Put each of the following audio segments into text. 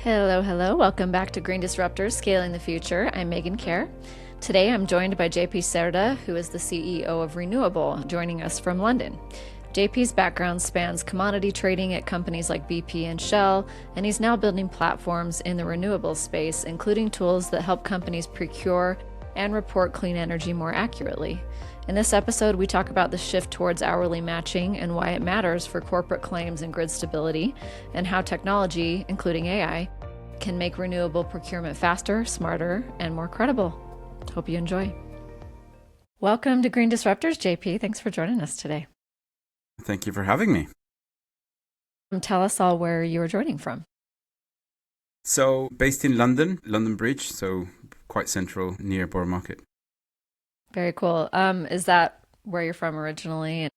Hello, hello. Welcome back to Green Disruptors, Scaling the Future. I'm Megan Kjar. Today I'm joined by JP Cerda, who is the CEO of Renewable, joining us from London. JP's background spans commodity trading at companies like BP and Shell, and he's now building platforms in the renewable space, including tools that help companies procure and report clean energy more accurately. In this episode, we talk about the shift towards hourly matching and why it matters for corporate claims and grid stability, and how technology, including AI, can make renewable procurement faster, smarter, and more credible. Hope you enjoy. Welcome to Green Disruptors, JP. Thanks for joining us today. Thank you for having me. Tell us all where you are joining from. So, based in London, London Bridge, so quite central near Borough Market. Very cool. Is that where you're from originally?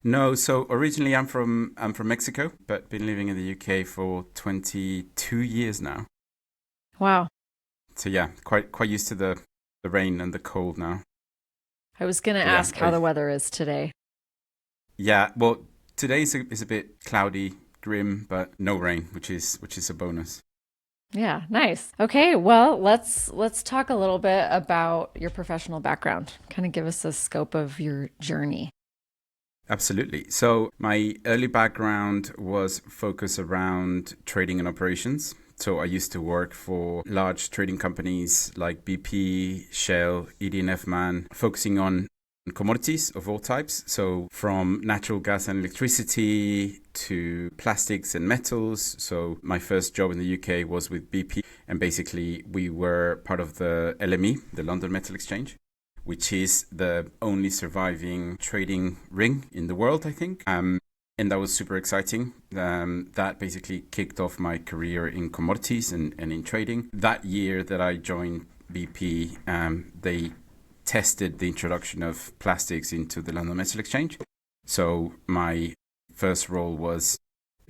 No, so originally I'm from Mexico, but been living in the UK for 22 years now. Wow. So yeah, quite used to the rain and the cold now. I was going to ask how the weather is today. Yeah, well, today is a bit cloudy, grim, but no rain, which is a bonus. Yeah, nice. Okay, well, let's talk a little bit about your professional background. Kind of give us a scope of your journey. Absolutely. So my early background was focused around trading and operations. So I used to work for large trading companies like BP, Shell, ED&F Man, focusing on commodities of all types. So from natural gas and electricity to plastics and metals. So my first job in the UK was with BP. And basically we were part of the LME, the London Metal Exchange, which is the only surviving trading ring in the world, I think. And that was super exciting. That basically kicked off my career in commodities and in trading. That year that I joined BP, they tested the introduction of plastics into the London Metal Exchange. So my first role was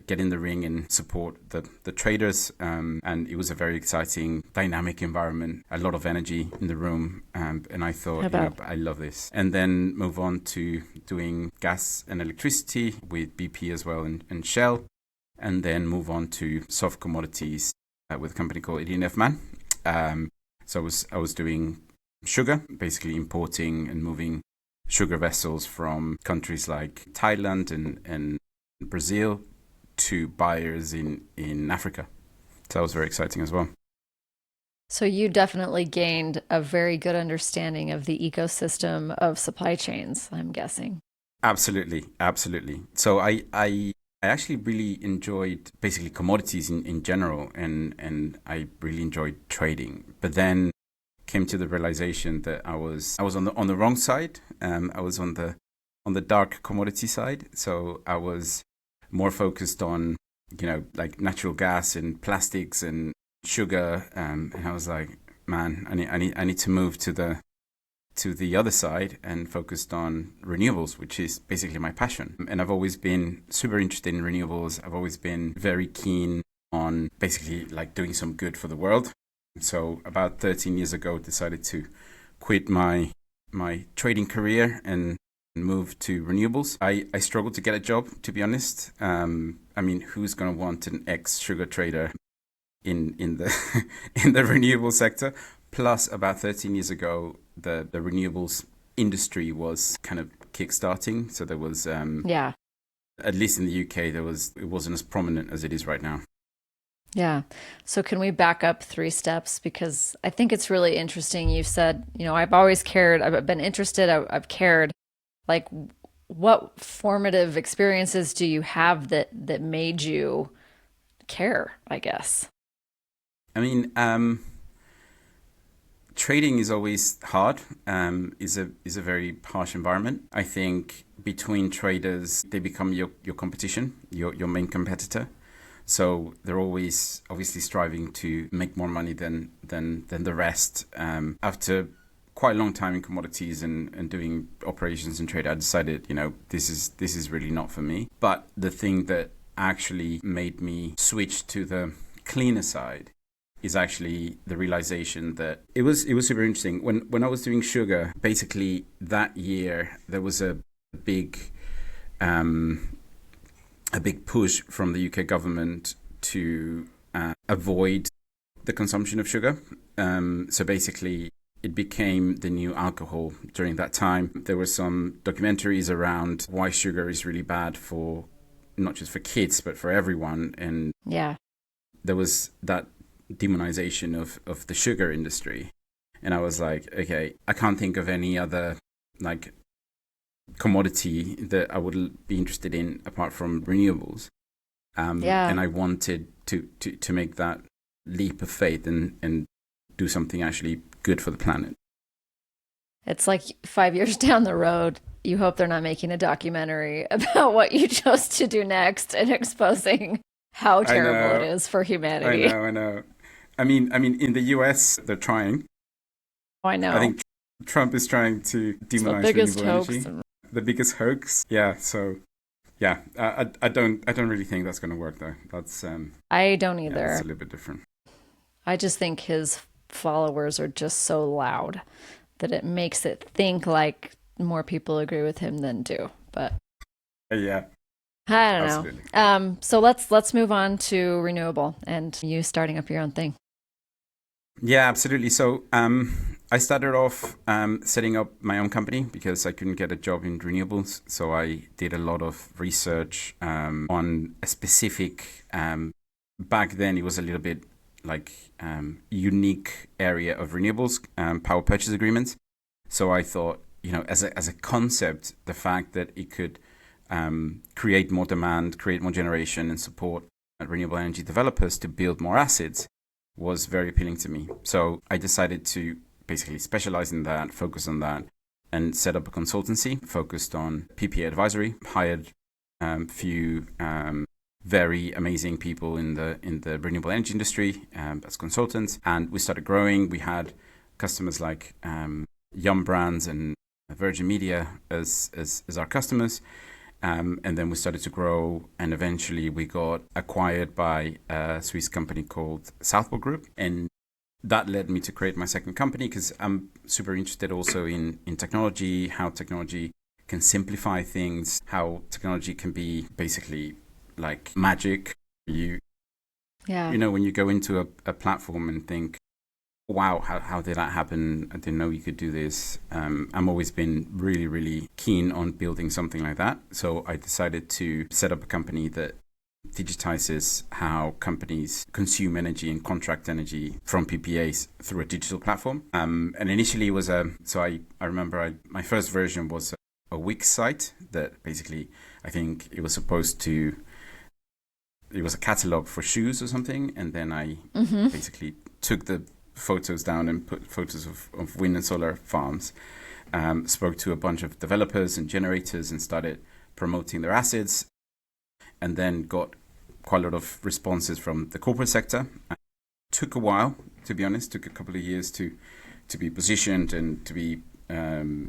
get in the ring and support the traders. And it was a very exciting, dynamic environment, a lot of energy in the room. And I thought, I love this. And then move on to doing gas and electricity with BP as well and Shell. And then move on to soft commodities with a company called ED&F Man. So I was doing sugar, basically importing and moving sugar vessels from countries like Thailand and Brazil to buyers in Africa. So that was very exciting as well. So you definitely gained a very good understanding of the ecosystem of supply chains, I'm guessing. Absolutely. So I actually really enjoyed basically commodities in general, and I really enjoyed trading. But then came to the realization that I was on the wrong side. I was on the dark commodity side. So I was more focused on, like natural gas and plastics and sugar. And I was like, man, I need to move to the other side and focused on renewables, which is basically my passion. And I've always been super interested in renewables. I've always been very keen on basically like doing some good for the world. So about 13 years ago, decided to quit my trading career and move to renewables. I struggled to get a job, to be honest. Who's going to want an ex-sugar trader in the in the renewable sector? Plus, about 13 years ago, the renewables industry was kind of kickstarting. So there was, at least in the UK, it wasn't as prominent as it is right now. Yeah. So can we back up 3 steps? Because I think it's really interesting. You said, I've always cared. I've been interested. I've cared. Like, what formative experiences do you have that made you care, I guess? Trading is always hard. Is a very harsh environment. I think between traders, they become your competition, your main competitor. So they're always obviously striving to make more money than the rest. After quite a long time in commodities and doing operations and trade, I decided, this is really not for me. But the thing that actually made me switch to the cleaner side is actually the realization that it was super interesting. When I was doing sugar, basically that year there was a big push from the UK government to avoid the consumption of sugar. So basically, it became the new alcohol during that time. There were some documentaries around why sugar is really bad for not just for kids, but for everyone. And Yeah. there was that demonization of the sugar industry. And I was like, okay, I can't think of any other like commodity that I would be interested in apart from renewables. Yeah. And I wanted to make that leap of faith and do something actually good for the planet. It's like 5 years down the road, you hope they're not making a documentary about what you chose to do next and exposing how terrible it is for humanity. I know. I mean, in the US, they're trying. Oh, I know. I think Trump is trying to demonize renewable energy. The biggest hoax. Yeah. So, yeah, I don't really think that's going to work though. That's I don't either. Yeah, it's a little bit different. I just think his followers are just so loud that it makes it think like more people agree with him than do. But yeah, I don't absolutely. know. So let's move on to Renewable and you starting up your own thing. Yeah, absolutely. So I started off setting up my own company because I couldn't get a job in renewables. So I did a lot of research on a specific, back then it was a little bit like unique area of renewables, power purchase agreements. So I thought, as a concept, the fact that it could create more demand, create more generation and support renewable energy developers to build more assets was very appealing to me. So I decided to basically specialize in that, focus on that, and set up a consultancy focused on PPA advisory, hired few very amazing people in the renewable energy industry as consultants, and we started growing. We had customers like Yum Brands and Virgin Media as our customers, and then we started to grow, and eventually we got acquired by a Swiss company called Southwell Group, and that led me to create my second company because I'm super interested also in technology, how technology can simplify things, how technology can be basically like magic. When you go into a platform and think, wow, how did that happen? I didn't know you could do this. I've always been really, really keen on building something like that. So I decided to set up a company that digitizes how companies consume energy and contract energy from PPAs through a digital platform. And initially it was I remember my first version was a Wix site that basically, I think it was a catalog for shoes or something. And then I basically took the photos down and put photos of wind and solar farms, spoke to a bunch of developers and generators and started promoting their assets, and then got quite a lot of responses from the corporate sector. Took a while, to be honest, took a couple of years to be positioned and to be the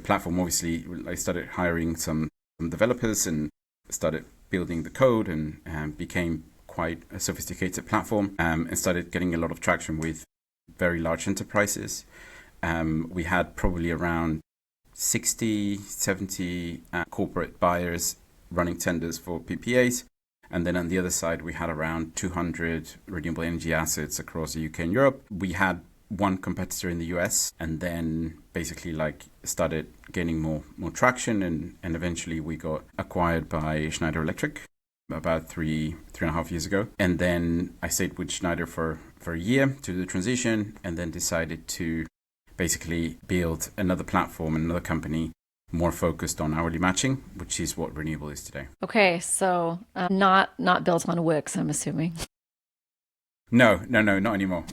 platform. Obviously, I started hiring some developers and started building the code and became quite a sophisticated platform, and started getting a lot of traction with very large enterprises. We had probably around 60, 70 corporate buyers running tenders for PPAs. And then on the other side, we had around 200 renewable energy assets across the UK and Europe. We had one competitor in the US, and then basically started gaining more traction, and eventually we got acquired by Schneider Electric about three and a half years ago. And then I stayed with Schneider for a year to do the transition, and then decided to basically build another platform, another company more focused on hourly matching, which is what Renewable is today. Okay, so not built on Wix, I'm assuming. No, not anymore.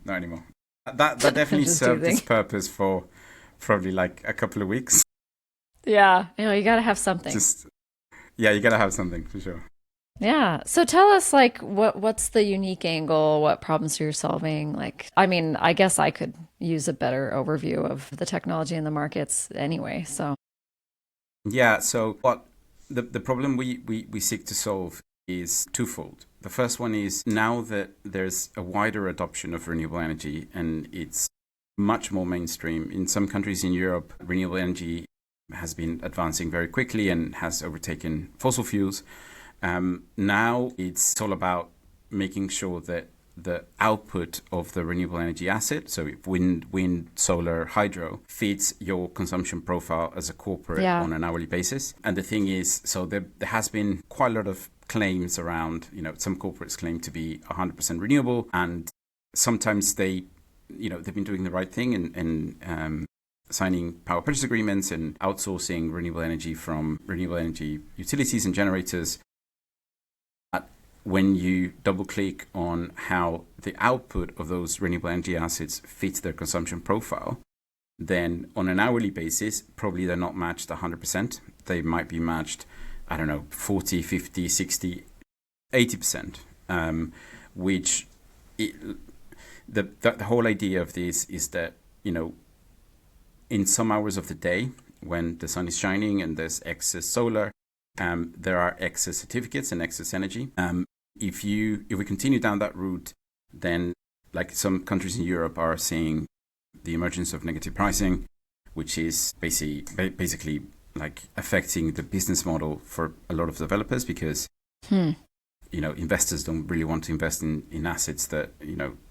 That definitely served its purpose for probably like a couple of weeks. Yeah, you got to have something. You got to have something for sure. Yeah. So tell us, what's the unique angle? What problems you're solving? I guess I could use a better overview of the technology and the markets anyway. So. Yeah. So what the problem we seek to solve is twofold. The first one is, now that there's a wider adoption of renewable energy and it's much more mainstream in some countries in Europe, renewable energy has been advancing very quickly and has overtaken fossil fuels. Now it's all about making sure that the output of the renewable energy asset, so if wind, solar, hydro, fits your consumption profile as a corporate on an hourly basis. And the thing is, so there has been quite a lot of claims around, some corporates claim to be 100% renewable, and sometimes they've been doing the right thing and signing power purchase agreements and outsourcing renewable energy from renewable energy utilities and generators. When you double click on how the output of those renewable energy assets fits their consumption profile, then on an hourly basis, probably they're not matched 100%. They might be matched, 40, 50, 60, 80%, which the whole idea of this is that, in some hours of the day when the sun is shining and there's excess solar, there are excess certificates and excess energy. If we continue down that route, then like some countries in Europe are seeing the emergence of negative pricing, which is basically like affecting the business model for a lot of developers because investors don't really want to invest in assets that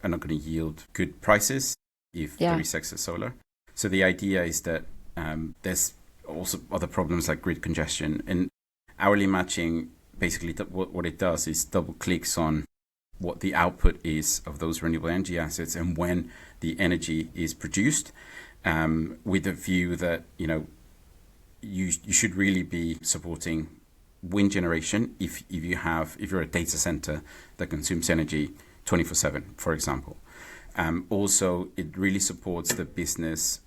are not going to yield good prices if there is excess solar. So the idea is that there's also other problems like grid congestion, and hourly matching basically what it does is double clicks on what the output is of those renewable energy assets and when the energy is produced, with a view that you should really be supporting wind generation if you're a data center that consumes energy 24/7, for example. Also, it really supports the business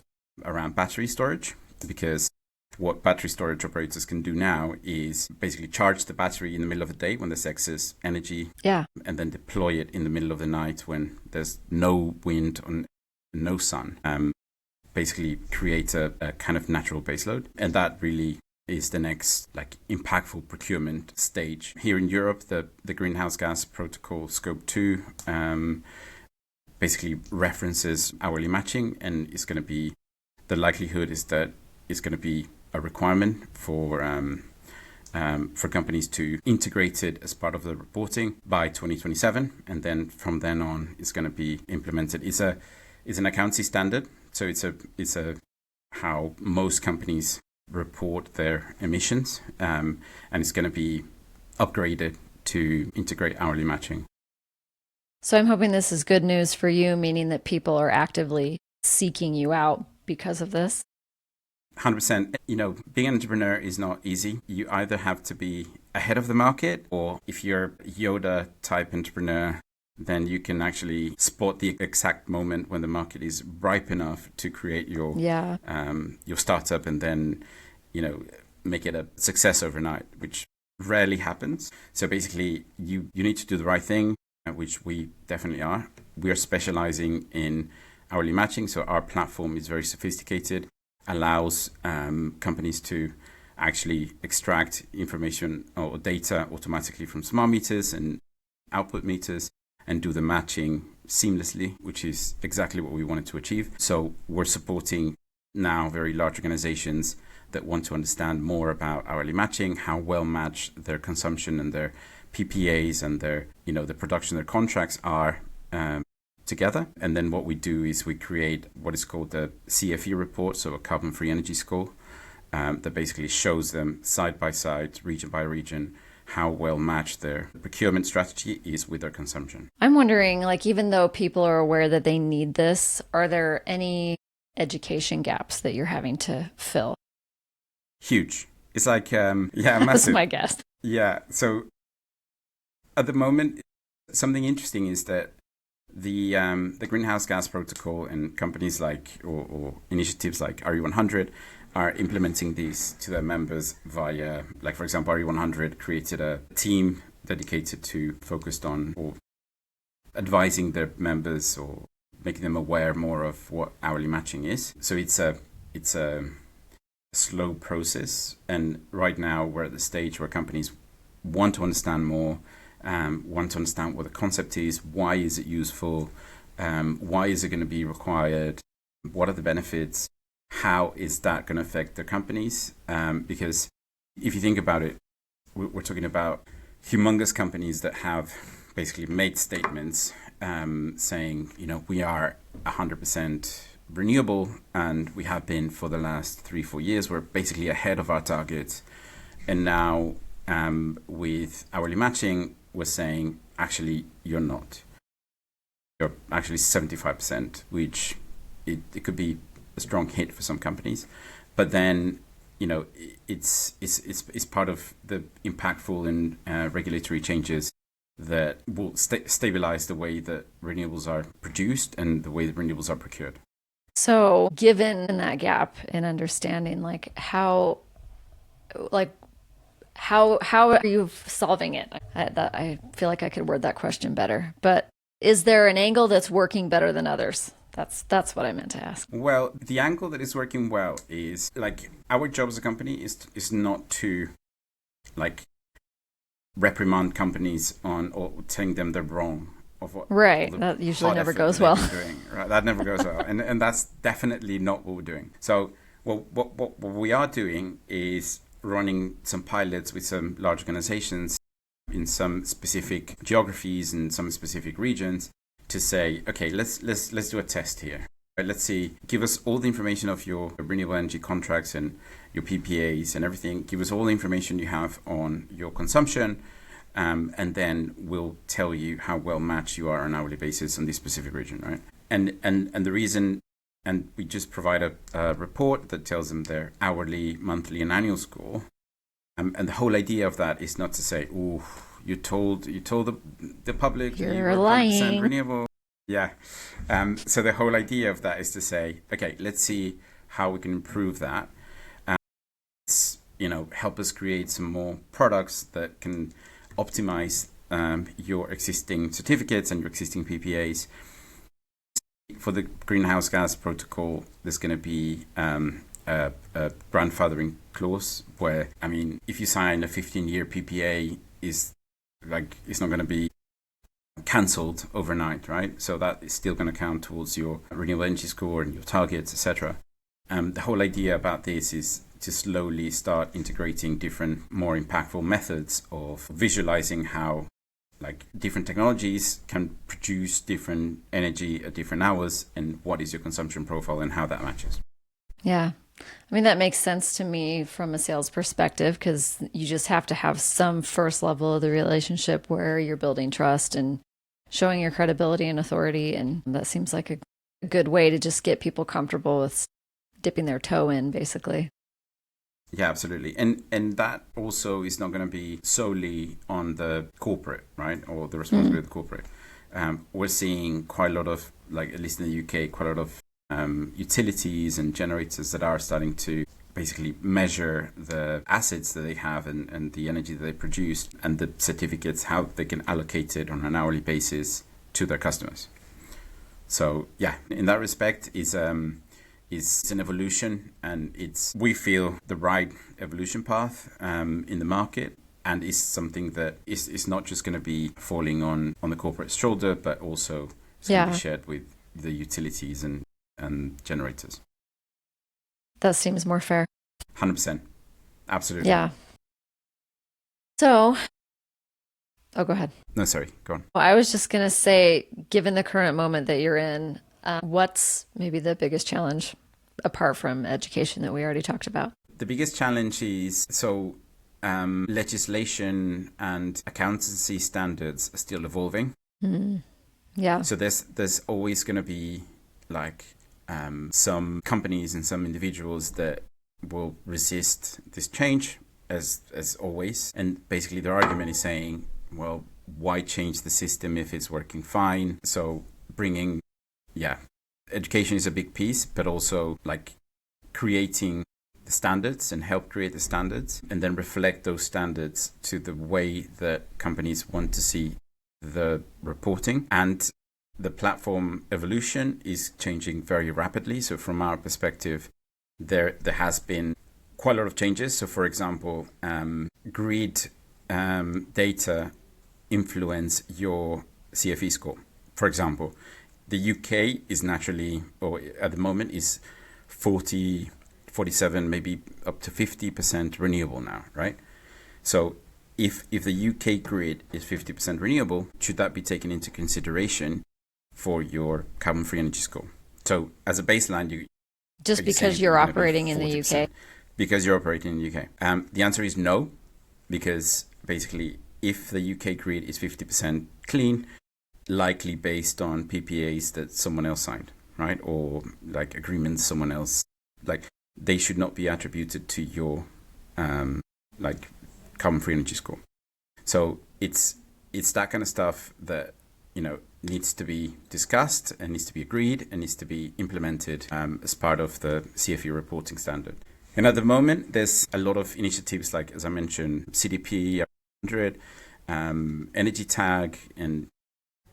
around battery storage, because what battery storage operators can do now is basically charge the battery in the middle of the day when there's excess energy, and then deploy it in the middle of the night when there's no wind or no sun. Basically create a kind of natural baseload. And that really is the next impactful procurement stage. Here in Europe, the Greenhouse Gas Protocol Scope 2 basically references hourly matching, and it's going to be, the likelihood is that it's going to be a requirement for companies to integrate it as part of the reporting by 2027, and then from then on, it's going to be implemented. It's an accountancy standard, so it's a how most companies report their emissions, and it's going to be upgraded to integrate hourly matching. So I'm hoping this is good news for you, meaning that people are actively seeking you out because of this. 100%. Being an entrepreneur is not easy. You either have to be ahead of the market, or if you're Yoda type entrepreneur, then you can actually spot the exact moment when the market is ripe enough to create your startup and then, make it a success overnight, which rarely happens. So basically, you need to do the right thing, which we definitely are. We are specializing in hourly matching, so our platform is very sophisticated, allows companies to actually extract information or data automatically from smart meters and output meters and do the matching seamlessly, which is exactly what we wanted to achieve. So we're supporting now very large organizations that want to understand more about hourly matching, how well matched their consumption and their PPAs and their, the production, their contracts are together. And then what we do is we create what is called the CFE report, so a carbon-free energy score, that basically shows them side by side, region by region, how well matched their procurement strategy is with their consumption. I'm wondering, even though people are aware that they need this, are there any education gaps that you're having to fill? Huge. It's massive. That's my guess. Yeah. So at the moment, something interesting is that the Greenhouse Gas Protocol and companies or initiatives like RE100 are implementing these to their members via, for example, RE100 created a team dedicated to focused on or advising their members or making them aware more of what hourly matching is. So it's a slow process, and right now we're at the stage where companies want to understand more, want to understand what the concept is, why is it useful, why is it going to be required, what are the benefits, how is that going to affect their companies, because if you think about it, we're talking about humongous companies that have basically made statements saying, we are 100% renewable, and we have been for the last 3-4 years. We're basically ahead of our targets. And now with hourly matching, we're saying, actually, you're not. You're actually 75%, which it could be a strong hit for some companies. But then, it's part of the impactful and regulatory changes that will stabilize the way that renewables are produced and the way that renewables are procured. So given that gap in understanding, how are you solving it? I feel like I could word that question better, but is there an angle that's working better than others? That's what I meant to ask. Well, the angle that is working well is our job as a company is not to reprimand companies on or telling them they're wrong of what. Right, that usually never goes well. Right, that never goes well, and that's definitely not what we're doing. So, what we are doing is running some pilots with some large organizations in some specific geographies and some specific regions to say, okay, let's do a test here. Right, let's see, give us all the information of your renewable energy contracts and your PPAs and everything. Give us all the information you have on your consumption, and then we'll tell you how well matched you are on an hourly basis on this specific region, right? And the reason, and we just provide a report that tells them their hourly, monthly, and annual score. And the whole idea of that is not to say, "Oh, you told the public that you were 100% renewable." Yeah. So the whole idea of that is to say, okay, let's see how we can improve that. Help us create some more products that can optimize your existing certificates and your existing PPAs. For the greenhouse gas protocol, there's going to be a grandfathering clause where, if you sign a 15-year PPA, it's not going to be cancelled overnight, right? So that is still going to count towards your renewable energy score and your targets, etc. The whole idea about this is to slowly start integrating different, more impactful methods of visualizing how different technologies can produce different energy at different hours and what is your consumption profile and how that matches. Yeah. That makes sense to me from a sales perspective, because you just have to have some first level of the relationship where you're building trust and showing your credibility and authority. And that seems like a good way to just get people comfortable with dipping their toe in, basically. Yeah, absolutely. And that also is not going to be solely on the corporate, right? Or the responsibility of the corporate. We're seeing quite a lot of, at least in the UK, quite a lot of utilities and generators that are starting to basically measure the assets that they have and the energy that they produce and the certificates, how they can allocate it on an hourly basis to their customers. So yeah, in that respect, is an evolution, and we feel the right evolution path in the market, and is something that is not just going to be falling on the corporate shoulder, but also it's going to be shared with the utilities and generators. That seems more fair. 100%. Absolutely. Yeah. So, go ahead. No, sorry. Go on. Well, I was just going to say, given the current moment that you're in, what's maybe the biggest challenge apart from education that we already talked about? The biggest challenge is legislation and accountancy standards are still evolving. Yeah. So there's always going to be some companies and some individuals that will resist this change, as always. And basically their argument is saying, well, why change the system if it's working fine? So education is a big piece, but also creating the standards and help create the standards and then reflect those standards to the way that companies want to see the reporting. And the platform evolution is changing very rapidly. So from our perspective, there has been quite a lot of changes. So for example, grid data influence your CFE score. For example, the UK is naturally, or at the moment, is 40, 47, maybe up to 50% renewable now, right? So if the UK grid is 50% renewable, should that be taken into consideration for your carbon-free energy score? So as a baseline, just because you're operating in the UK? Because you're operating in the UK. The answer is no, because basically if the UK grid is 50% clean, likely based on PPAs that someone else signed, right? Or like agreements someone else, like they should not be attributed to your like carbon-free energy score. So it's that kind of stuff that, needs to be discussed and needs to be agreed and needs to be implemented as part of the CFE reporting standard. And at the moment, there's a lot of initiatives like, as I mentioned, CDP 100, Energy Tag, and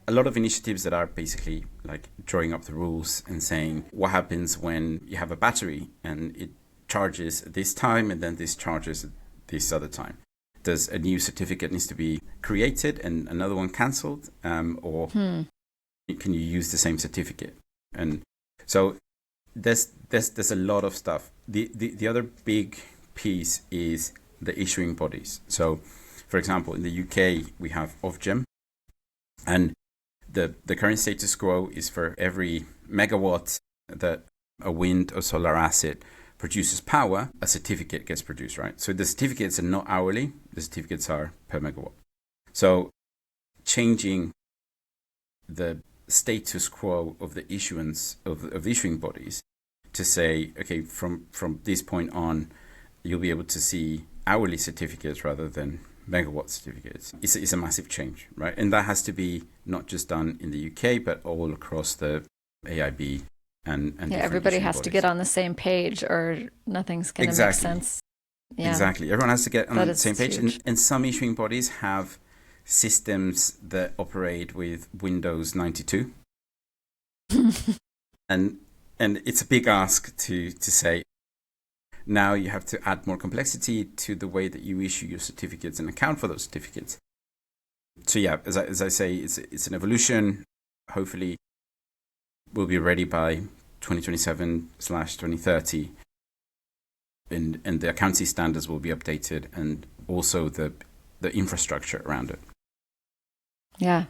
a lot of initiatives that are basically like drawing up the rules and saying what happens when you have a battery and it charges at this time and then discharges at this other time. Does a new certificate needs to be created and another one cancelled, or can you use the same certificate? And so there's a lot of stuff. The other big piece is the issuing bodies. So, for example, in the UK we have Ofgem, and the current status quo is for every megawatt that a wind or solar asset produces power, a certificate gets produced, right? So the certificates are not hourly, the certificates are per megawatt. So changing the status quo of the issuance of the issuing bodies to say, okay, from this point on, you'll be able to see hourly certificates rather than megawatt certificates. It's a massive change, right? And that has to be not just done in the UK, but all across the AIB and everybody has to get on the same page or nothing's going to make sense. Yeah. Exactly. Everyone has to get on the same page. And some issuing bodies have systems that operate with Windows 92. and it's a big ask to say, now you have to add more complexity to the way that you issue your certificates and account for those certificates. So yeah, as I say, it's an evolution. Hopefully we'll be ready by 2027/2030. And the accounting standards will be updated, and also the infrastructure around it. Yeah.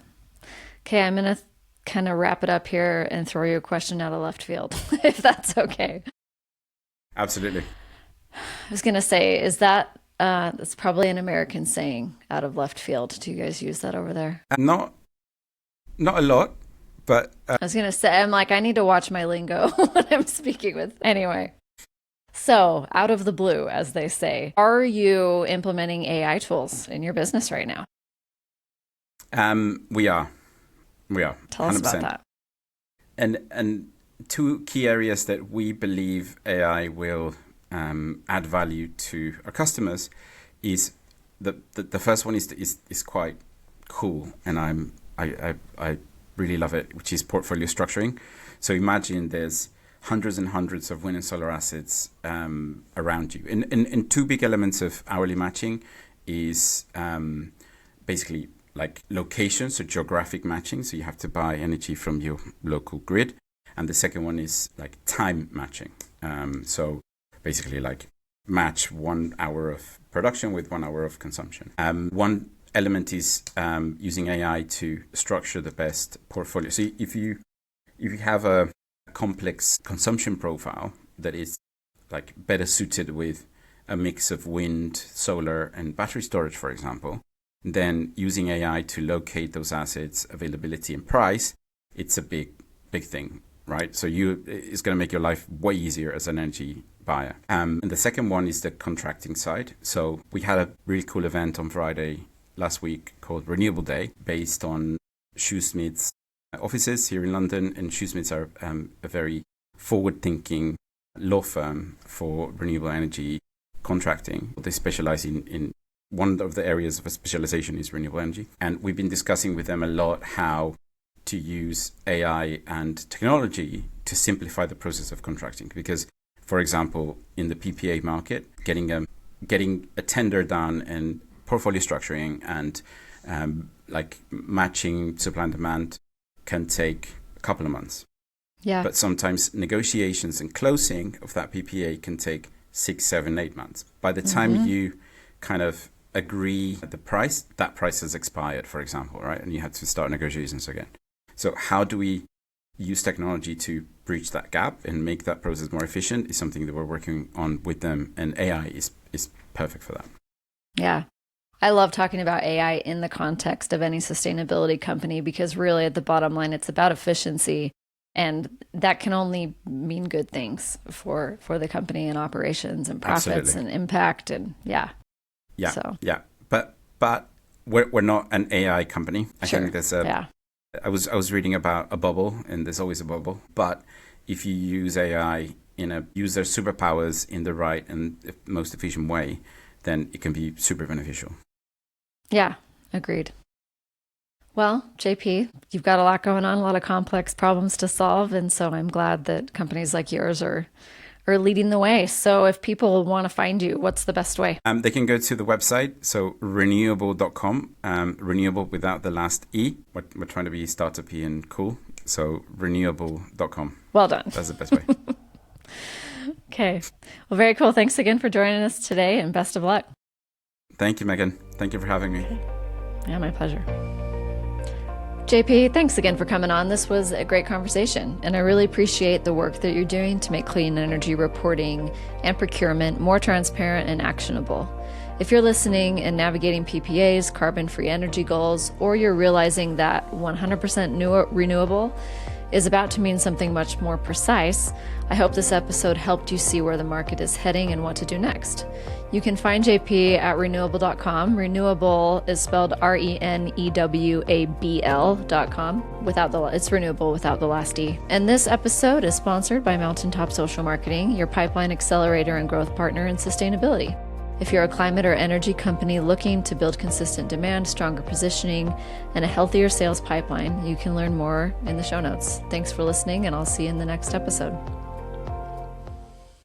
Okay, I'm going to kind of wrap it up here and throw you a question out of left field, if that's okay. Absolutely. I was going to say, is that, that's probably an American saying, out of left field. Do you guys use that over there? Not a lot, but... I was going to say, I'm like, I need to watch my lingo when I'm speaking with... Anyway. So, out of the blue, as they say, are you implementing AI tools in your business right now? We are. Tell 100%. Us about that. And two key areas that we believe AI will add value to our customers is the first one is quite cool, and I really love it, which is portfolio structuring. So imagine there's hundreds and hundreds of wind and solar assets around you. And two big elements of hourly matching is basically like location, so geographic matching. So you have to buy energy from your local grid. And the second one is like time matching. So basically like match 1 hour of production with 1 hour of consumption. One element is using AI to structure the best portfolio. So if you have a complex consumption profile that is like better suited with a mix of wind, solar, and battery storage, for example, then using AI to locate those assets, availability and price, it's a big thing, right? So it's going to make your life way easier as an energy buyer. And the second one is the contracting side. So we had a really cool event on Friday last week called Renewable Day, based on Shoesmith's offices here in London. And Shoesmiths are a very forward-thinking law firm for renewable energy contracting. They specialize in one of the areas of specialization is renewable energy. And we've been discussing with them a lot how to use AI and technology to simplify the process of contracting. Because, for example, in the PPA market, getting a tender done and portfolio structuring and like matching supply and demand can take a couple of months. Yeah. But sometimes negotiations and closing of that PPA can take 6, 7, 8 months. By the time you kind of agree the price, that price has expired, for example, right? And you have to start negotiations again. So how do we use technology to bridge that gap and make that process more efficient is something that we're working on with them. And AI is perfect for that. Yeah. I love talking about AI in the context of any sustainability company because really at the bottom line, it's about efficiency. And that can only mean good things for the company and operations and profits and impact and Yeah. But we're not an AI company. I think there's I was reading about a bubble, and there's always a bubble. But if you use AI use their superpowers in the right and most efficient way, then it can be super beneficial. Yeah, agreed. Well, JP, you've got a lot going on, a lot of complex problems to solve. And so I'm glad that companies like yours are leading the way. So if people want to find you, what's the best way? They can go to the website, so renewable.com, renewable without the last E. We're trying to be startup-y and cool. So renewable.com. Well done. That's the best way. Okay. Well, very cool. Thanks again for joining us today and best of luck. Thank you, Megan. Thank you for having me. Yeah, my pleasure. JP, thanks again for coming on. This was a great conversation, and I really appreciate the work that you're doing to make clean energy reporting and procurement more transparent and actionable. If you're listening and navigating PPAs, carbon-free energy goals, or you're realizing that 100% renewable is about to mean something much more precise, I hope this episode helped you see where the market is heading and what to do next. You can find JP at renewable.com. Renewable is spelled Renewabl.com. It's renewable without the last E. And this episode is sponsored by Mountaintop Social Marketing, your pipeline accelerator and growth partner in sustainability. If you're a climate or energy company looking to build consistent demand, stronger positioning, and a healthier sales pipeline, you can learn more in the show notes. Thanks for listening, and I'll see you in the next episode.